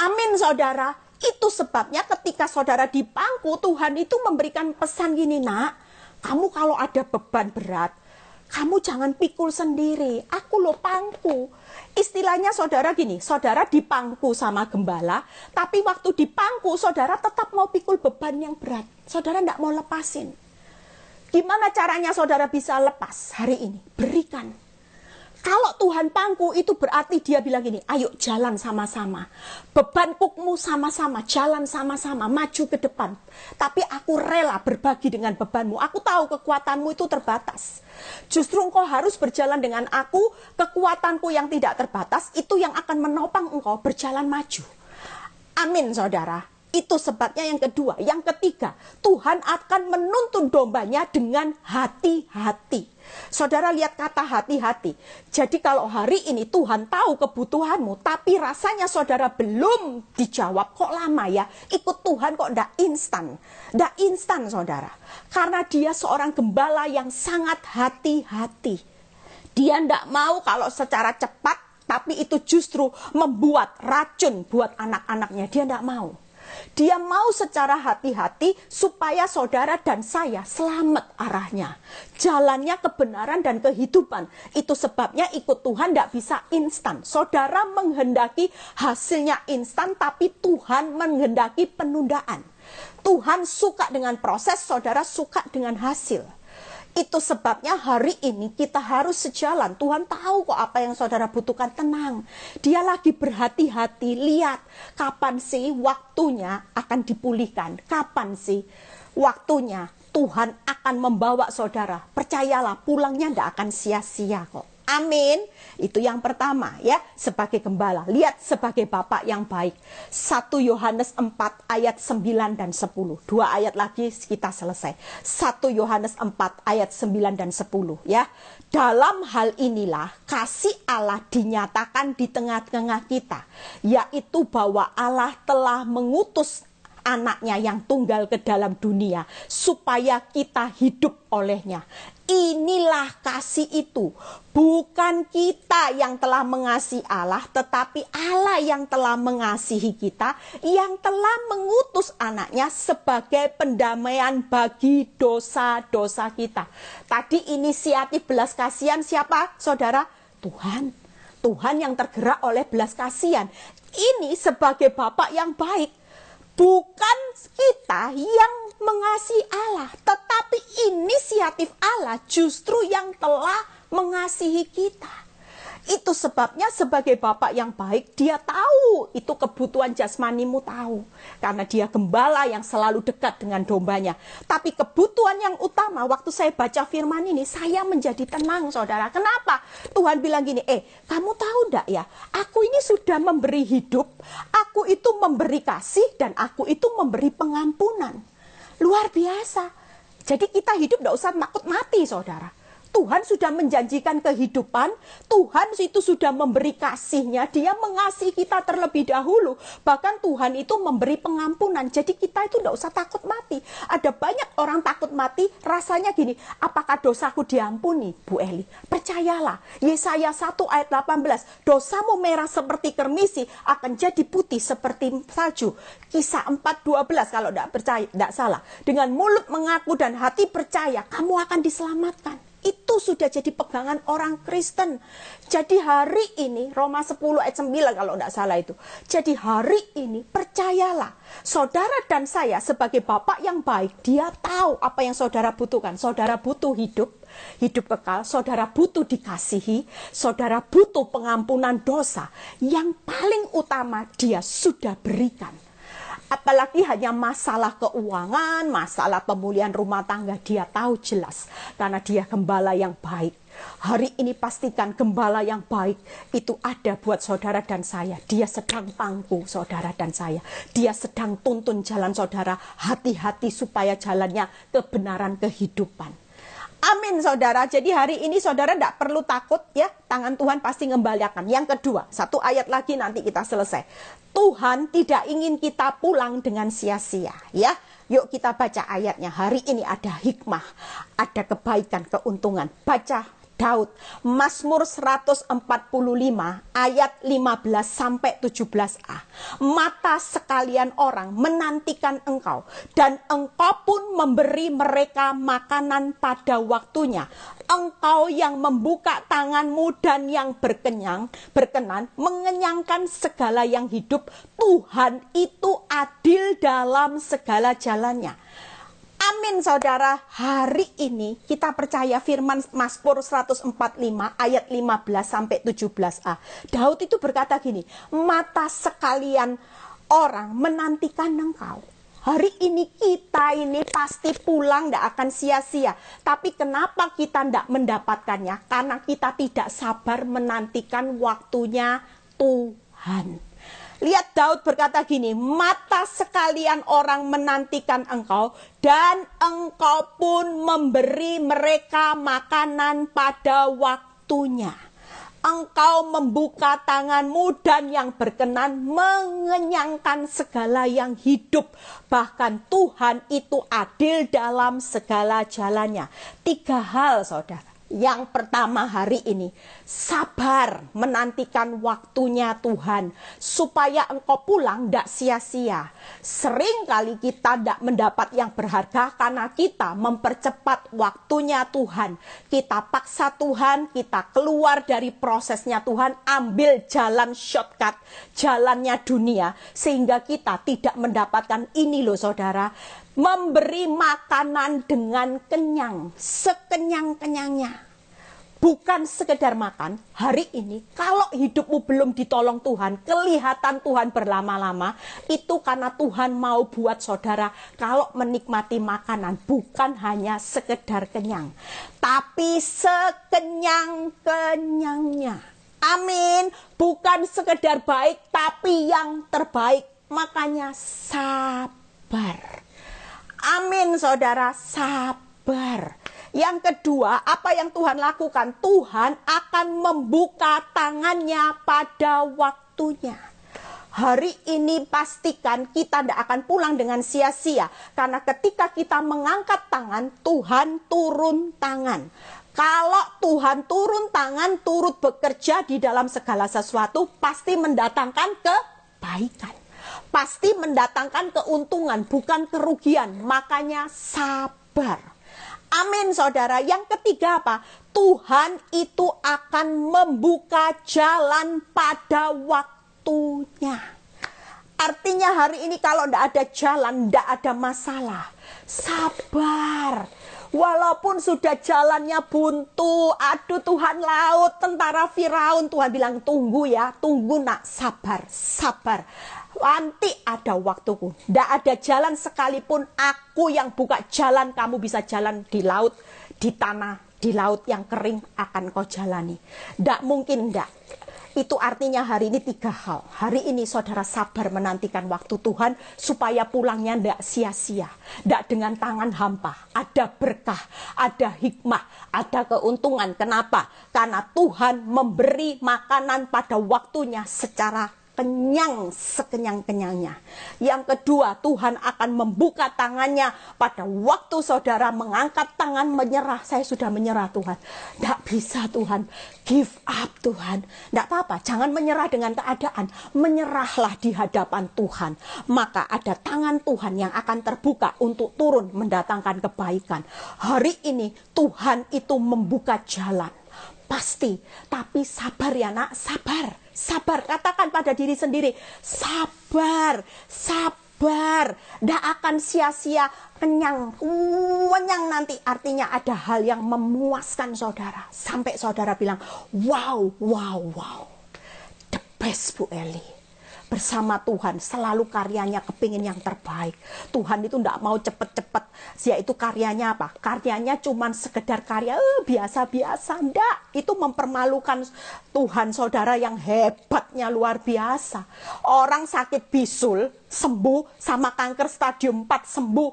Amin, saudara. Itu sebabnya ketika saudara dipangku, Tuhan itu memberikan pesan gini, nak, kamu kalau ada beban berat, kamu jangan pikul sendiri, aku lo pangku. Istilahnya saudara gini, saudara dipangku sama gembala, tapi waktu dipangku saudara tetap mau pikul beban yang berat. Saudara tidak mau lepasin. Gimana caranya saudara bisa lepas hari ini? Berikan. Kalau Tuhan pangku itu berarti dia bilang gini, ayo jalan sama-sama. Beban kukmu sama-sama, jalan sama-sama, maju ke depan. Tapi aku rela berbagi dengan bebanmu. Aku tahu kekuatanmu itu terbatas. Justru engkau harus berjalan dengan aku, kekuatanku yang tidak terbatas, itu yang akan menopang engkau berjalan maju. Amin, saudara. Itu sebabnya yang kedua. Yang ketiga, Tuhan akan menuntun dombanya dengan hati-hati. Saudara lihat kata hati-hati. Jadi kalau hari ini Tuhan tahu kebutuhanmu, tapi rasanya saudara belum dijawab, kok lama ya? Ikut Tuhan kok tidak instan. Tidak instan, saudara. Karena dia seorang gembala yang sangat hati-hati. Dia tidak mau kalau secara cepat, tapi itu justru membuat racun buat anak-anaknya. Dia tidak mau. Dia mau secara hati-hati supaya saudara dan saya selamat arahnya. Jalannya kebenaran dan kehidupan. Itu sebabnya ikut Tuhan tidak bisa instan. Saudara menghendaki hasilnya instan, tapi Tuhan menghendaki penundaan. Tuhan suka dengan proses, saudara suka dengan hasil. Itu sebabnya hari ini kita harus sejalan. Tuhan tahu kok apa yang saudara butuhkan, tenang. Dia lagi berhati-hati, lihat kapan sih waktunya akan dipulihkan. Kapan sih waktunya Tuhan akan membawa saudara. Percayalah, pulangnya tidak akan sia-sia kok. Amin. Itu yang pertama ya, sebagai gembala. Lihat sebagai bapak yang baik. 1 Yohanes 4 ayat 9 dan 10. 2 ayat lagi kita selesai. 1 Yohanes 4 ayat 9 dan 10 ya. Dalam hal inilah kasih Allah dinyatakan di tengah-tengah kita, yaitu bahwa Allah telah mengutus anaknya yang tunggal ke dalam dunia supaya kita hidup olehnya. Inilah kasih itu. Bukan kita yang telah mengasihi Allah, tetapi Allah yang telah mengasihi kita, yang telah mengutus anaknya sebagai pendamaian bagi dosa-dosa kita. Tadi inisiatif belas kasihan siapa, saudara? Tuhan. Tuhan yang tergerak oleh belas kasihan. Ini sebagai Bapak yang baik. Bukan kita yang mengasihi Allah, tetapi inisiatif Allah justru yang telah mengasihi kita. Itu sebabnya sebagai bapak yang baik, dia tahu itu kebutuhan jasmanimu, tahu. Karena dia gembala yang selalu dekat dengan dombanya. Tapi kebutuhan yang utama, waktu saya baca firman ini, saya menjadi tenang, saudara. Kenapa? Tuhan bilang gini, kamu tahu enggak ya, aku ini sudah memberi hidup, aku itu memberi kasih, dan aku itu memberi pengampunan. Luar biasa. Jadi kita hidup enggak usah takut mati, saudara. Tuhan sudah menjanjikan kehidupan, Tuhan itu sudah memberi kasih-Nya, Dia mengasihi kita terlebih dahulu. Bahkan Tuhan itu memberi pengampunan, jadi kita itu tidak usah takut mati. Ada banyak orang takut mati, rasanya gini, apakah dosaku diampuni, Bu Eli? Percayalah, Yesaya 1 ayat 18, dosamu merah seperti kermisi, akan jadi putih seperti salju. Kisah 4:12 kalau tidak salah. Dengan mulut mengaku dan hati percaya, kamu akan diselamatkan. Itu sudah jadi pegangan orang Kristen. Jadi hari ini, Roma 10 ayat 9 kalau tidak salah itu. Jadi hari ini percayalah, saudara dan saya sebagai bapak yang baik, Dia tahu apa yang saudara butuhkan. Saudara butuh hidup kekal, saudara butuh dikasihi, saudara butuh pengampunan dosa. Yang paling utama Dia sudah berikan. Apalagi hanya masalah keuangan, masalah pemulihan rumah tangga, Dia tahu jelas. Karena Dia gembala yang baik. Hari ini pastikan gembala yang baik itu ada buat saudara dan saya. Dia sedang pangku saudara dan saya. Dia sedang tuntun jalan saudara. Hati-hati supaya jalannya kebenaran kehidupan. Amin saudara. Jadi hari ini saudara tidak perlu takut ya. Tangan Tuhan pasti ngembalikan. Yang kedua, satu ayat lagi nanti kita selesai. Tuhan tidak ingin kita pulang dengan sia-sia ya. Yuk kita baca ayatnya. Hari ini ada hikmah, ada kebaikan, keuntungan. Baca Daud, Mazmur 145 ayat 15 sampai 17a. Mata sekalian orang menantikan engkau, dan engkau pun memberi mereka makanan pada waktunya. Engkau yang membuka tanganmu dan yang berkenan mengenyangkan segala yang hidup. Tuhan itu adil dalam segala jalannya. Amin saudara, hari ini kita percaya firman Mazmur 145 ayat 15 sampai 17a. Daud itu berkata gini, mata sekalian orang menantikan engkau. Hari ini kita ini pasti pulang, tidak akan sia-sia. Tapi kenapa kita tidak mendapatkannya? Karena kita tidak sabar menantikan waktunya Tuhan. Lihat Daud berkata gini, mata sekalian orang menantikan engkau, dan engkau pun memberi mereka makanan pada waktunya. Engkau membuka tanganmu dan yang berkenan mengenyangkan segala yang hidup. Bahkan Tuhan itu adil dalam segala jalannya. 3 hal saudara. Yang pertama hari ini, sabar menantikan waktunya Tuhan. Supaya engkau pulang tidak sia-sia. Sering kali kita tidak mendapat yang berharga karena kita mempercepat waktunya Tuhan. Kita paksa Tuhan, kita keluar dari prosesnya Tuhan, ambil jalan shortcut, jalannya dunia. Sehingga kita tidak mendapatkan ini loh saudara. Memberi makanan dengan kenyang, sekenyang-kenyangnya. Bukan sekedar makan. Hari ini kalau hidupmu belum ditolong Tuhan, kelihatan Tuhan berlama-lama, itu karena Tuhan mau buat saudara kalau menikmati makanan bukan hanya sekedar kenyang, tapi sekenyang-kenyangnya. Amin. Bukan sekedar baik, tapi yang terbaik. Makanya sabar. Amin saudara, sabar. Yang kedua, apa yang Tuhan lakukan? Tuhan akan membuka tangannya pada waktunya. Hari ini pastikan kita tidak akan pulang dengan sia-sia. Karena ketika kita mengangkat tangan, Tuhan turun tangan. Kalau Tuhan turun tangan, turut bekerja di dalam segala sesuatu, pasti mendatangkan kebaikan. Pasti mendatangkan keuntungan, bukan kerugian. Makanya sabar. Amin saudara. Yang ketiga apa? Tuhan itu akan membuka jalan pada waktunya. Artinya hari ini kalau tidak ada jalan, tidak ada masalah. Sabar. Walaupun sudah jalannya buntu, aduh Tuhan laut, tentara Firaun, Tuhan bilang tunggu ya, tunggu nak, sabar, sabar. Nanti ada waktuku. Tidak ada jalan sekalipun, aku yang buka jalan, kamu bisa jalan di laut, di tanah, di laut yang kering akan kau jalani. Tidak mungkin tidak. Itu artinya hari ini 3 hal. Hari ini saudara sabar menantikan waktu Tuhan supaya pulangnya tidak sia-sia. Tidak dengan tangan hampa. Ada berkah, ada hikmah, ada keuntungan. Kenapa? Karena Tuhan memberi makanan pada waktunya secara kenyang sekenyang-kenyangnya. Yang kedua, Tuhan akan membuka tangannya pada waktu saudara mengangkat tangan menyerah. Saya sudah menyerah Tuhan. Tidak bisa Tuhan. Give up Tuhan. Tidak apa-apa. Jangan menyerah dengan keadaan. Menyerahlah di hadapan Tuhan. Maka ada tangan Tuhan yang akan terbuka untuk turun mendatangkan kebaikan. Hari ini Tuhan itu membuka jalan. Pasti, tapi sabar ya nak, sabar. Sabar, katakan pada diri sendiri, sabar, sabar. Tidak akan sia-sia kenyang nanti. Artinya ada hal yang memuaskan saudara. Sampai saudara bilang, wow, wow, wow. The best Bu Eli. Bersama Tuhan, selalu karyanya kepingin yang terbaik. Tuhan itu tidak mau cepet-cepet. Yaitu karyanya apa? Karyanya cuma sekedar karya biasa-biasa. Tidak, itu mempermalukan Tuhan saudara yang hebatnya luar biasa. Orang sakit bisul, sembuh, sama kanker stadium 4 sembuh.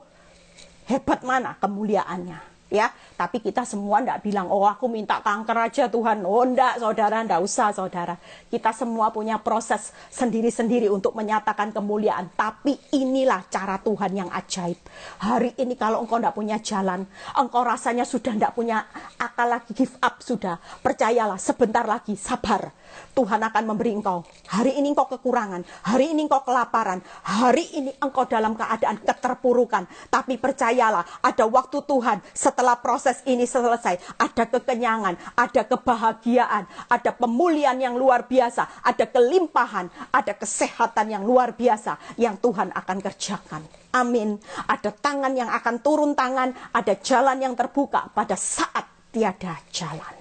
Hebat mana kemuliaannya? Ya, tapi kita semua tidak bilang, oh aku minta kanker aja Tuhan. Oh enggak saudara, enggak usah saudara. Kita semua punya proses sendiri-sendiri untuk menyatakan kemuliaan. Tapi inilah cara Tuhan yang ajaib. Hari ini kalau engkau tidak punya jalan, engkau rasanya sudah tidak punya akal lagi, give up sudah. Percayalah, sebentar lagi, sabar. Tuhan akan memberi engkau. Hari ini engkau kekurangan, hari ini engkau kelaparan, hari ini engkau dalam keadaan keterpurukan. Tapi percayalah, ada waktu Tuhan setelah proses ini selesai. Ada kekenyangan, ada kebahagiaan, ada pemulihan yang luar biasa, ada kelimpahan, ada kesehatan yang luar biasa yang Tuhan akan kerjakan. Amin. Ada tangan yang akan turun tangan, ada jalan yang terbuka pada saat tiada jalan.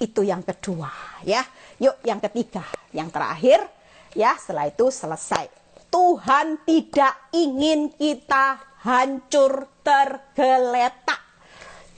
Itu yang kedua, ya. Yuk yang ketiga, yang terakhir, ya, setelah itu selesai. Tuhan tidak ingin kita hancur tergeletak.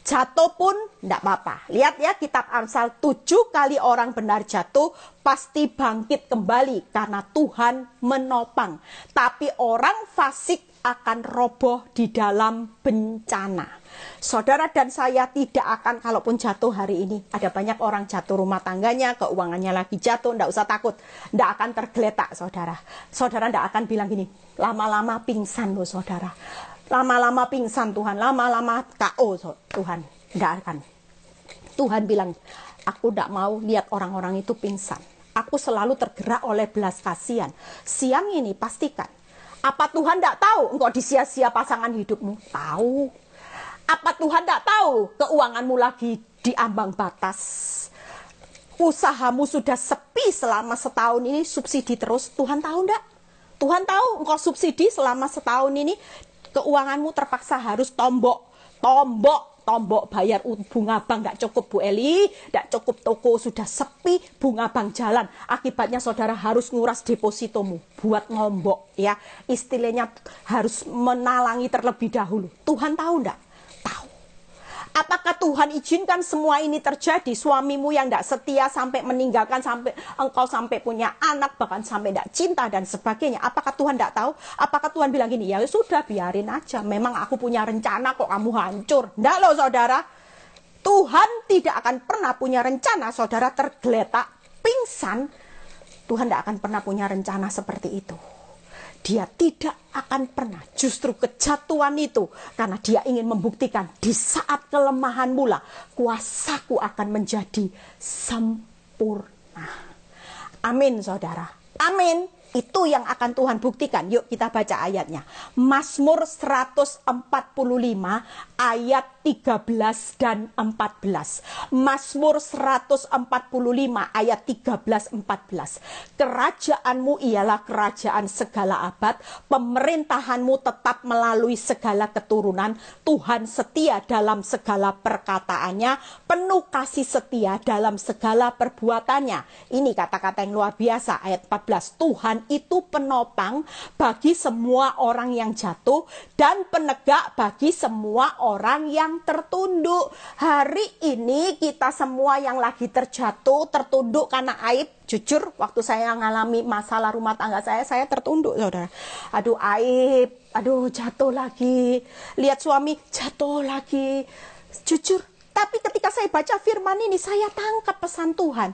Jatuh pun tidak apa-apa. Lihat ya, kitab Amsal, 7 kali orang benar jatuh pasti bangkit kembali karena Tuhan menopang. Tapi orang fasik akan roboh di dalam bencana. Saudara dan saya tidak akan, kalaupun jatuh hari ini, ada banyak orang jatuh rumah tangganya, keuangannya lagi jatuh, tidak usah takut, tidak akan tergeletak saudara. Saudara tidak akan bilang gini, lama-lama pingsan loh saudara, lama-lama pingsan Tuhan, lama-lama KO Tuhan, tidak akan. Tuhan bilang, aku tidak mau lihat orang-orang itu pingsan, aku selalu tergerak oleh belas kasihan. Siang ini pastikan, apa Tuhan tidak tahu engkau disia-sia pasangan hidupmu? Tahu. Apa Tuhan tidak tahu keuanganmu lagi di ambang batas? Usahamu sudah sepi selama setahun ini, subsidi terus. Tuhan tahu tidak? Tuhan tahu engkau subsidi selama setahun ini, keuanganmu terpaksa harus tombok bayar bunga bank tidak cukup Bu Eli, tidak cukup, toko sudah sepi, bunga bank jalan. Akibatnya saudara harus nguras depositomu buat ngombok, ya. Istilahnya harus menalangi terlebih dahulu. Tuhan tahu tidak? Tahu. Apakah Tuhan izinkan semua ini terjadi? Suamimu yang tidak setia sampai meninggalkan, sampai engkau sampai punya anak, bahkan sampai tidak cinta dan sebagainya. Apakah Tuhan tidak tahu? Apakah Tuhan bilang gini, ya sudah biarin aja, memang aku punya rencana kok kamu hancur? Tidak loh saudara. Tuhan tidak akan pernah punya rencana saudara tergeletak, pingsan. Tuhan tidak akan pernah punya rencana seperti itu. Dia tidak akan pernah, justru kejatuhan itu, karena dia ingin membuktikan di saat kelemahan mula, kuasaku akan menjadi sempurna. Amin saudara, amin. Itu yang akan Tuhan buktikan. Yuk kita baca ayatnya. Mazmur 145 ayat 13 dan 14. Mazmur 145 ayat 13-14. Kerajaanmu ialah kerajaan segala abad, pemerintahanmu tetap melalui segala keturunan. Tuhan setia dalam segala perkataannya, penuh kasih setia dalam segala perbuatannya. Ini kata-kata yang luar biasa. Ayat 14. Tuhan Tuhan itu penopang bagi semua orang yang jatuh dan penegak bagi semua orang yang tertunduk. Hari ini kita semua yang lagi terjatuh, tertunduk karena aib. Jujur, waktu saya mengalami masalah rumah tangga saya tertunduk, saudara. Aduh, aib, aduh, jatuh lagi. Lihat suami, jatuh lagi. Jujur, tapi ketika saya baca firman ini, saya tangkap pesan Tuhan.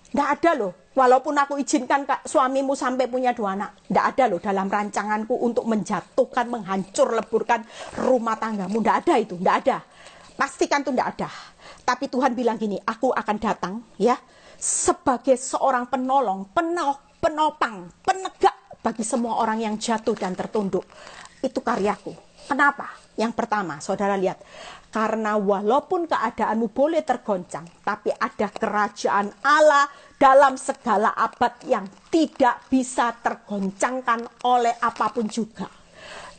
Nggak ada loh, walaupun aku izinkan suamimu sampai punya 2 anak, nggak ada loh dalam rancanganku untuk menjatuhkan, menghancur, leburkan rumah tanggamu. Nggak ada itu, nggak ada. Pastikan itu nggak ada. Tapi Tuhan bilang gini, aku akan datang ya sebagai seorang penolong, penopang, penegak bagi semua orang yang jatuh dan tertunduk. Itu karyaku. Kenapa? Yang pertama, saudara lihat, karena walaupun keadaanmu boleh tergoncang, tapi ada kerajaan Allah dalam segala abad yang tidak bisa tergoncangkan oleh apapun juga.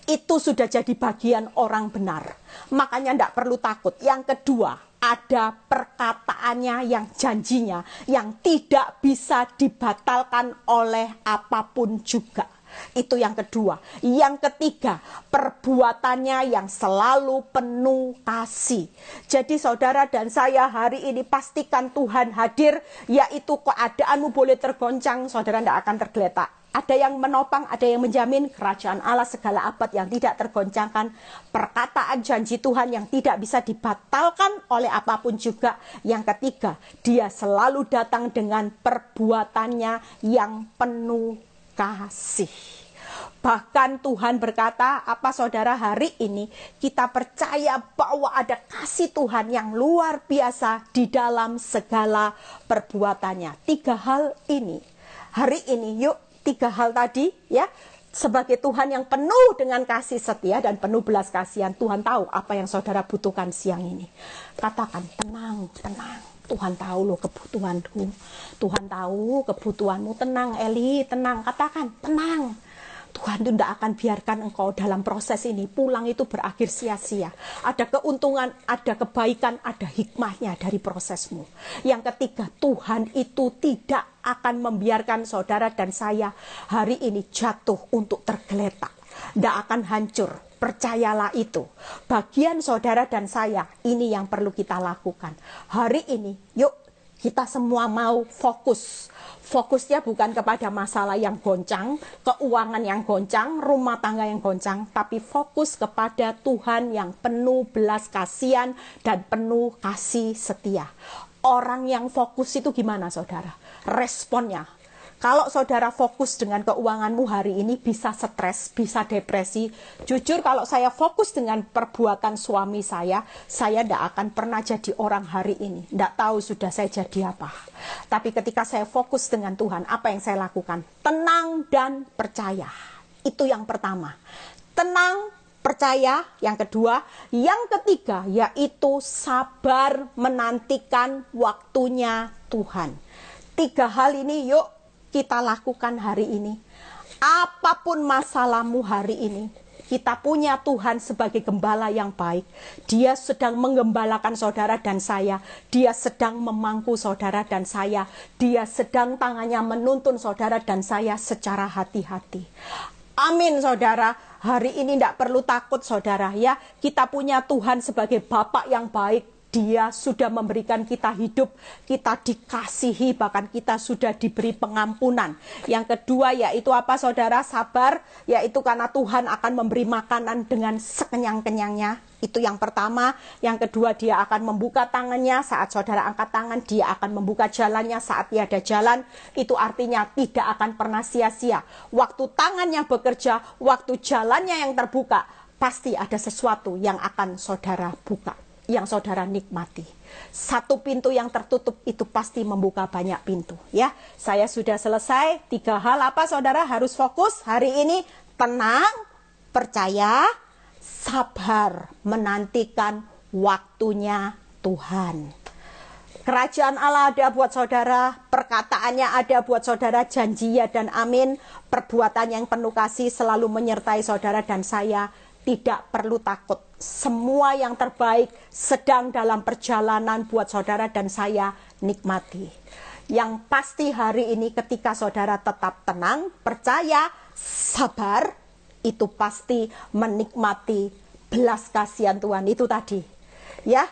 Itu sudah jadi bagian orang benar. Makanya tidak perlu takut. Yang kedua, ada perkataannya yang janjinya yang tidak bisa dibatalkan oleh apapun juga. Itu yang kedua. Yang ketiga, perbuatannya yang selalu penuh kasih. Jadi saudara dan saya hari ini pastikan Tuhan hadir, yaitu keadaanmu boleh tergoncang, saudara tidak akan tergeletak. Ada yang menopang, ada yang menjamin kerajaan Allah segala abad yang tidak tergoncangkan. Perkataan janji Tuhan yang tidak bisa dibatalkan oleh apapun juga. Yang ketiga, dia selalu datang dengan perbuatannya yang penuh kasih. Bahkan Tuhan berkata, apa saudara, hari ini kita percaya bahwa ada kasih Tuhan yang luar biasa di dalam segala perbuatannya. 3 hal ini, hari ini yuk 3 hal tadi ya, sebagai Tuhan yang penuh dengan kasih setia dan penuh belas kasihan. Tuhan tahu apa yang saudara butuhkan siang ini. Katakan, tenang, tenang. Tuhan tahu loh kebutuhanku. Tuhan tahu kebutuhanmu. Tenang Eli, tenang. Katakan, tenang. Tuhan itu tidak akan biarkan engkau dalam proses ini pulang itu berakhir sia-sia. Ada keuntungan, ada kebaikan, ada hikmahnya dari prosesmu. Yang ketiga, Tuhan itu tidak akan membiarkan saudara dan saya hari ini jatuh untuk tergeletak. Tidak akan hancur. Percayalah itu. Bagian saudara dan saya, ini yang perlu kita lakukan. Hari ini, yuk kita semua mau fokus. Fokusnya bukan kepada masalah yang goncang, keuangan yang goncang, rumah tangga yang goncang, tapi fokus kepada Tuhan yang penuh belas kasihan dan penuh kasih setia. Orang yang fokus itu gimana saudara? Responnya. Kalau saudara fokus dengan keuanganmu hari ini bisa stres, bisa depresi. Jujur kalau saya fokus dengan perbuatan suami saya tidak akan pernah jadi orang hari ini. Tidak tahu sudah saya jadi apa. Tapi ketika saya fokus dengan Tuhan, apa yang saya lakukan? Tenang dan percaya. Itu yang pertama. Tenang, percaya. Yang kedua. Yang ketiga yaitu sabar menantikan waktunya Tuhan. 3 hal ini yuk kita lakukan hari ini. Apapun masalahmu hari ini, kita punya Tuhan sebagai gembala yang baik. Dia sedang menggembalakan saudara dan saya. Dia sedang memangku saudara dan saya. Dia sedang tangannya menuntun saudara dan saya secara hati-hati. Amin saudara. Hari ini tidak perlu takut saudara ya. Kita punya Tuhan sebagai Bapa yang baik. Dia sudah memberikan kita hidup, kita dikasihi, bahkan kita sudah diberi pengampunan. Yang kedua yaitu apa saudara? Sabar, yaitu karena Tuhan akan memberi makanan dengan sekenyang-kenyangnya. Itu yang pertama. Yang kedua, dia akan membuka tangannya saat saudara angkat tangan. Dia akan membuka jalannya saat tiada jalan. Itu artinya tidak akan pernah sia-sia. Waktu tangannya bekerja, waktu jalannya yang terbuka, pasti ada sesuatu yang akan saudara buka, yang saudara nikmati. Satu pintu yang tertutup itu pasti membuka banyak pintu ya. Saya sudah selesai. 3 hal apa saudara harus fokus hari ini? Tenang, percaya, sabar menantikan waktunya Tuhan. Kerajaan Allah ada buat saudara, perkataannya ada buat saudara, janji ya dan amin. Perbuatan yang penuh kasih selalu menyertai saudara dan saya. Tidak perlu takut. Semua yang terbaik sedang dalam perjalanan buat saudara dan saya nikmati. Yang pasti hari ini ketika saudara tetap tenang, percaya, sabar, itu pasti menikmati belas kasihan Tuhan itu tadi. Ya,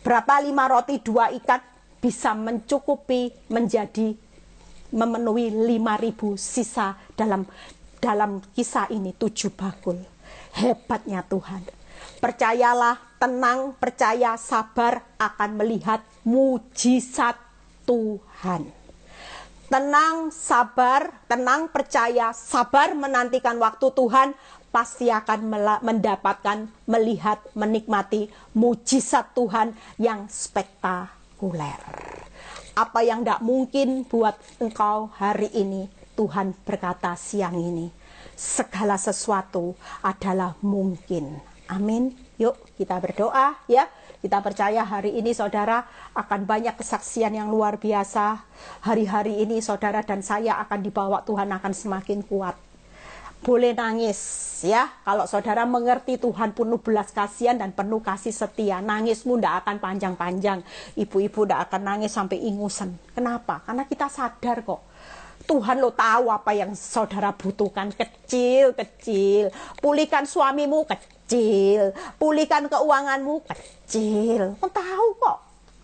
berapa 5 roti 2 ikan bisa mencukupi menjadi memenuhi 5.000 sisa dalam kisah ini 7 bakul. Hebatnya Tuhan. Percayalah, tenang, percaya, sabar akan melihat mujizat Tuhan. Tenang, sabar, tenang, percaya, sabar menantikan waktu Tuhan, pasti akan mendapatkan, melihat, menikmati mujizat Tuhan yang spektakuler. Apa yang tidak mungkin buat engkau hari ini, Tuhan berkata siang ini, segala sesuatu adalah mungkin. Amin. Yuk kita berdoa ya. Kita percaya hari ini saudara akan banyak kesaksian yang luar biasa. Hari-hari ini saudara dan saya akan dibawa Tuhan akan semakin kuat. Boleh nangis ya. Kalau saudara mengerti Tuhan penuh belas kasihan dan penuh kasih setia, nangismu tidak akan panjang-panjang. Ibu-ibu tidak akan nangis sampai ingusan. Kenapa? Karena kita sadar kok. Tuhan lo tahu apa yang saudara butuhkan, kecil-kecil. Pulihkan suamimu, kecil. Pulihkan keuanganmu, kecil. Kau tahu kok.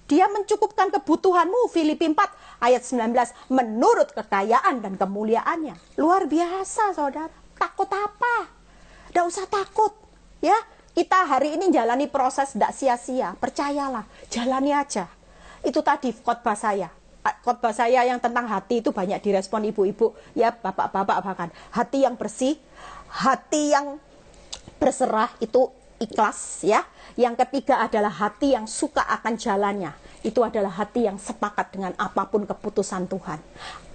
Dia mencukupkan kebutuhanmu. Filipi 4 ayat 19. Menurut kekayaan dan kemuliaannya. Luar biasa saudara. Takut apa? Tidak usah takut. Ya, kita hari ini jalani proses tidak sia-sia. Percayalah, jalani aja. Itu tadi khotbah saya. Khotbah saya yang tentang hati itu banyak direspon ibu-ibu, ya bapak-bapak bahkan. Hati yang bersih, hati yang berserah itu ikhlas ya. Yang ketiga adalah hati yang suka akan jalannya. Itu adalah hati yang sepakat dengan apapun keputusan Tuhan.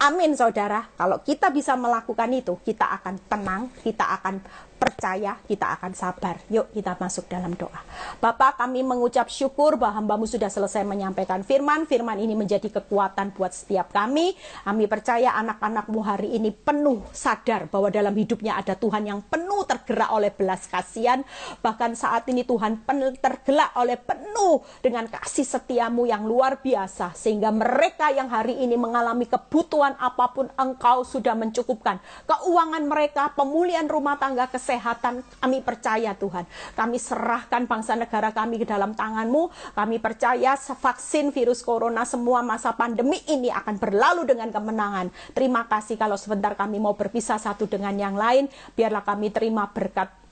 Amin saudara. Kalau kita bisa melakukan itu, kita akan tenang, kita akan percaya, kita akan sabar. Yuk kita masuk dalam doa. Bapa, kami mengucap syukur bahwa hamba-Mu sudah selesai menyampaikan firman. Firman ini menjadi kekuatan buat setiap kami. Kami percaya anak-anak-Mu hari ini penuh sadar bahwa dalam hidupnya ada Tuhan yang penuh tergerak oleh belas kasihan. Bahkan saat ini Tuhan tergerak oleh penuh dengan kasih setia-Mu yang luar biasa. Sehingga mereka yang hari ini mengalami kebutuhan apapun, Engkau sudah mencukupkan. Keuangan mereka, pemulihan rumah tangga, kesehatan, kami percaya Tuhan. Kami serahkan bangsa negara kami ke dalam tangan-Mu. Kami percaya vaksin virus corona, semua masa pandemi ini akan berlalu dengan kemenangan. Terima kasih kalau sebentar kami mau berpisah satu dengan yang lain. Biarlah kami terima berkat.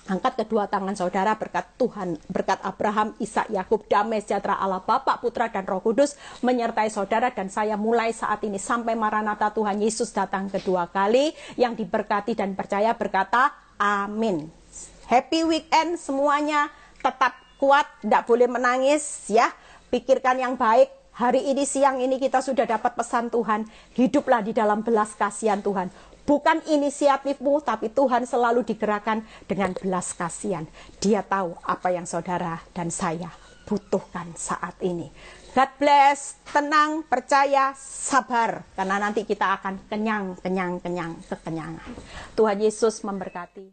Angkat kedua tangan saudara, berkat Tuhan, berkat Abraham, Ishak, Yakub, damai sejahtera Allah Bapa, Putra dan Roh Kudus menyertai saudara dan saya mulai saat ini sampai Maranatha Tuhan Yesus datang kedua kali. Yang diberkati dan percaya berkata amin. Happy weekend semuanya, tetap kuat, tidak boleh menangis ya. Pikirkan yang baik. Hari ini, siang ini kita sudah dapat pesan Tuhan. Hiduplah di dalam belas kasihan Tuhan. Bukan inisiatifmu, tapi Tuhan selalu digerakkan dengan belas kasihan. Dia tahu apa yang saudara dan saya butuhkan saat ini. God bless, tenang, percaya, sabar. Karena nanti kita akan kekenyangan. Tuhan Yesus memberkati.